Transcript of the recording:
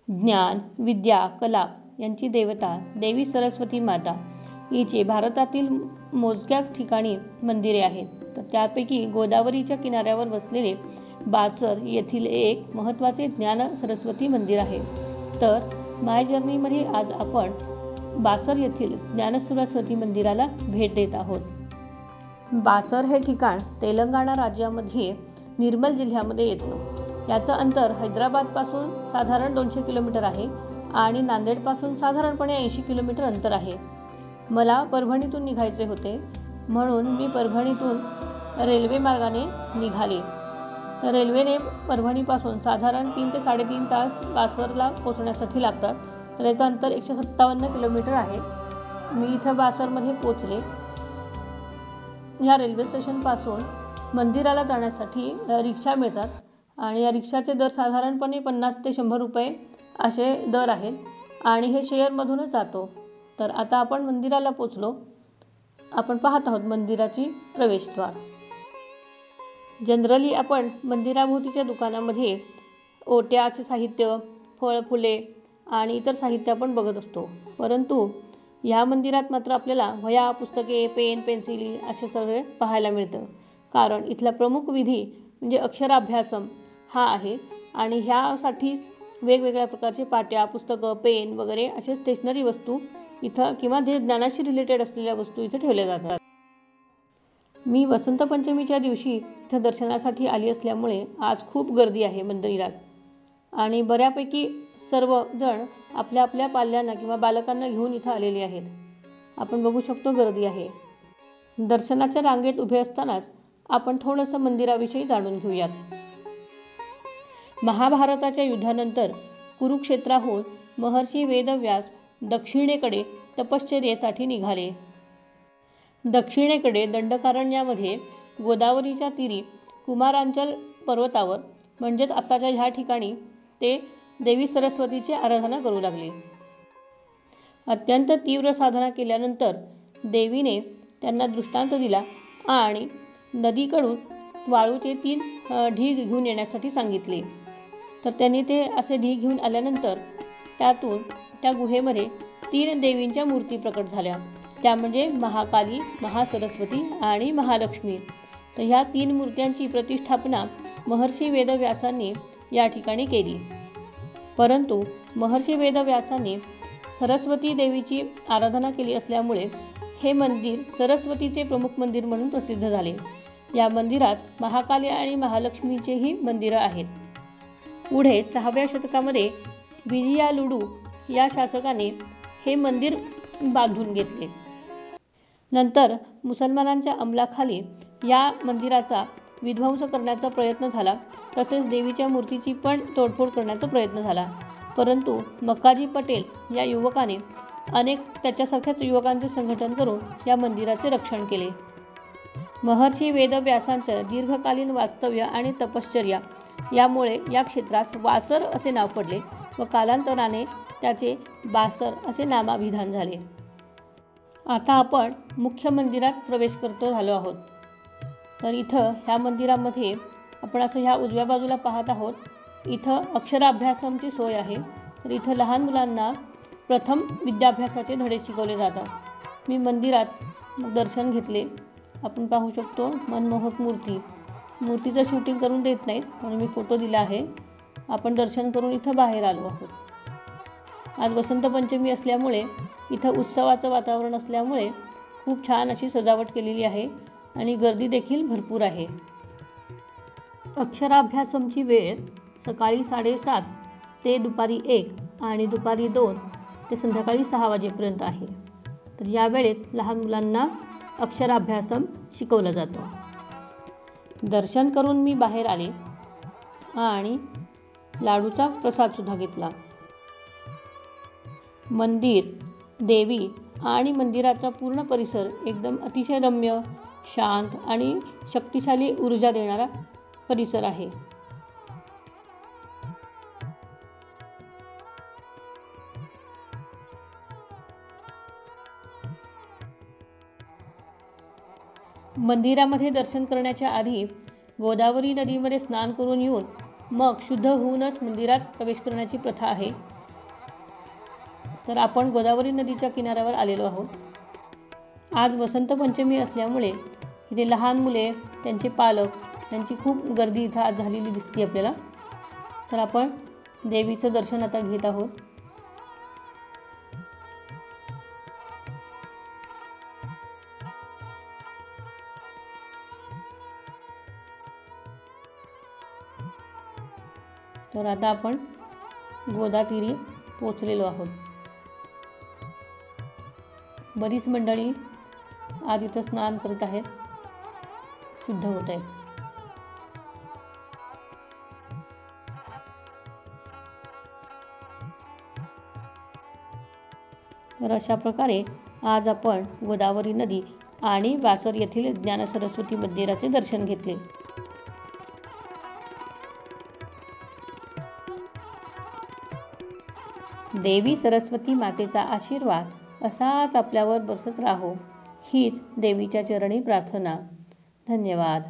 ज्ञान, विद्या, कला यांची देवता देवी सरस्वती माता हिचे भारतातील मोजक्याच ठिकाणी मंदिरे आहेत. तर त्यापैकी गोदावरीच्या किनाऱ्यावर वसलेले बासर येथील एक महत्त्वाचे ज्ञान सरस्वती मंदिर आहे. तर माय जर्नीमध्ये आज आपण बासर येथील ज्ञान सरस्वती मंदिराला भेट देत आहोत. बासर हे ठिकाण तेलंगणा राज्यामध्ये निर्मल जिल्ह्यामध्ये येतं. याचं अंतर हैदराबादपासून साधारण 200 किलोमीटर आहे आणि नांदेडपासून साधारणपणे 80 किलोमीटर अंतर आहे. मला परभणीतून निघायचे होते म्हणून मी परभणीतून रेल्वे मार्गाने निघाले. तर रेल्वेने परभणीपासून साधारण 3 ते 3.5 तास बासरला पोहोचण्यासाठी लागतात. तर याचं अंतर 157 किलोमीटर आहे. मी इथं बासरमध्ये पोचले. या रेल्वे स्टेशनपासून मंदिराला जाण्यासाठी रिक्षा मिळतात आणि या रिक्षाचे दर साधारणपणे 50 ते 100 रुपये असे दर आहेत आणि हे शेअरमधूनच जातो. तर आता आपण मंदिराला पोचलो. आपण पाहत आहोत मंदिराची प्रवेशद्वार. जनरली आपण मंदिराभोवतीच्या दुकानामध्ये ओट्याचे साहित्य, फळ, फुले आणि इतर साहित्य आपण बघत असतो. परंतु या मंदिरात मात्र आपल्याला वह्या, पुस्तके, पेन, पेन्सिली असे सगळे पाहायला मिळतं. कारण इथला प्रमुख विधी म्हणजे अक्षराभ्यासम हा आहे आणि ह्यासाठी वेगवेगळ्या प्रकारचे पाट्या, पुस्तकं, पेन वगैरे असे स्टेशनरी वस्तू इथं किंवा जे ज्ञानाशी रिलेटेड असलेल्या वस्तू इथं ठेवल्या जातात. मी वसंत पंचमीच्या दिवशी इथं दर्शनासाठी आली असल्यामुळे आज खूप गर्दी आहे मंदिरात आणि बऱ्यापैकी सर्वजण आपल्या आपल्या पाल्यांना किंवा बालकांना घेऊन इथं आलेले आहेत. आपण बघू शकतो गर्दी आहे. दर्शनाच्या रांगेत उभे असतानाच आपण थोडंसं मंदिराविषयी जाणून घेऊयात. महाभारताच्या युद्धानंतर कुरुक्षेत्राहून महर्षी वेदव्यास दक्षिणेकडे तपश्चर्येसाठी निघाले. दक्षिणेकडे दंडकारण्यामध्ये गोदावरीच्या तीरी कुमारांचल पर्वतावर म्हणजेच आताच्या ह्या ठिकाणी ते देवी सरस्वतीची आराधना करू लागले. अत्यंत तीव्र साधना केल्यानंतर देवीने त्यांना दृष्टांत दिला आणि नदीकडून वाळूचे 3 ढीग घेऊन येण्यासाठी सांगितले. तर त्यांनी ते असे ढीग घेऊन आल्यानंतर त्यातून त्या गुहेमध्ये 3 देवींच्या मूर्ती प्रकट झाल्या. त्या म्हणजे महाकाली, महासरस्वती आणि महालक्ष्मी. तर ह्या 3 मूर्त्यांची प्रतिष्ठापना महर्षी वेदव्यासांनी या ठिकाणी केली. परंतु महर्षी वेदव्यासांनी सरस्वती देवीची आराधना केली असल्यामुळे हे मंदिर सरस्वतीचे प्रमुख मंदिर म्हणून प्रसिद्ध झाले. या मंदिरात महाकाली आणि महालक्ष्मीचेही मंदिरं आहेत. पुढे 6व्या शतकामध्ये विजयालुडू या शासकाने हे मंदिर बांधून घेतले. नंतर मुसलमानांच्या अंमलाखाली या मंदिराचा विध्वंस करण्याचा प्रयत्न झाला. तसेच देवीच्या मूर्तीची पण तोडफोड करण्याचा प्रयत्न झाला. परंतु मक्काजी पटेल या युवकाने अनेक त्याच्यासारख्याच युवकांचे संघटन करून या मंदिराचे रक्षण केले. महर्षी वेदव्यासांचं दीर्घकालीन वास्तव्य आणि तपश्चर्या यामुळे या क्षेत्रास वासर असे नाव पडले व कालांतराने त्याचे बासर असे नामाभिधान झाले. आता आपण मुख्य मंदिरात प्रवेश करतो झालो आहोत. तर इथं ह्या मंदिरामध्ये आपण असं ह्या उजव्या बाजूला पाहत आहोत. इथं अक्षराभ्यासाची सोय आहे. तर इथं लहान मुलांना प्रथम विद्याभ्यासाचे धडे शिकवले जातात. मी मंदिरात दर्शन घेतले. आपण पाहू शकतो मनमोहक मूर्तीचं शूटिंग करून देत नाहीत म्हणून मी फोटो दिला आहे. आपण दर्शन करून इथं बाहेर आलो आहोत. आज वसंत पंचमी असल्यामुळे इथं उत्सवाचं वातावरण असल्यामुळे खूप छान अशी सजावट केलेली आहे आणि गर्दी देखील भरपूर आहे. अक्षराभ्यासमची वेळ सकाळी 7:30 ते दुपारी 1 आणि दुपारी 2 ते संध्याकाळी 6 वाजेपर्यंत आहे. तर या वेळेत लहान मुलांना अक्षराभ्यासम शिकवला जातो. दर्शन करून मी बाहेर आले आणि लाडूचा प्रसादसुद्धा घेतला. मंदिर, देवी आणि मंदिराचा पूर्ण परिसर एकदम अतिशय रम्य, शांत आणि शक्तिशाली ऊर्जा देणारा परिसर आहे. मंदिरामध्ये दर्शन करण्याच्या आधी गोदावरी नदीमध्ये स्नान करून येऊन मग शुद्ध होऊनच मंदिरात प्रवेश करण्याची प्रथा आहे. तर आपण गोदावरी नदीच्या किनाऱ्यावर आलेलो आहोत. आज वसंत पंचमी असल्यामुळे इथे लहान मुले, त्यांचे पालक यांची खूप गर्दी इथं आज झालेली दिसते आपल्याला. तर आपण देवीचं दर्शन आता घेत आहोत. तर आता आपण गोदातीरी पोचलेलो आहोत. बरीच मंडळी आज इथं स्नान करत आहेत, शुद्ध होत आहेत. तर अशा प्रकारे आज आपण गोदावरी नदी आणि वासर येथील ज्ञान सरस्वती मंदिराचे दर्शन घेतले. देवी सरस्वती मातेचा आशीर्वाद असाच आपल्यावर बरसत राहो हीच देवीच्या चरणी प्रार्थना. धन्यवाद.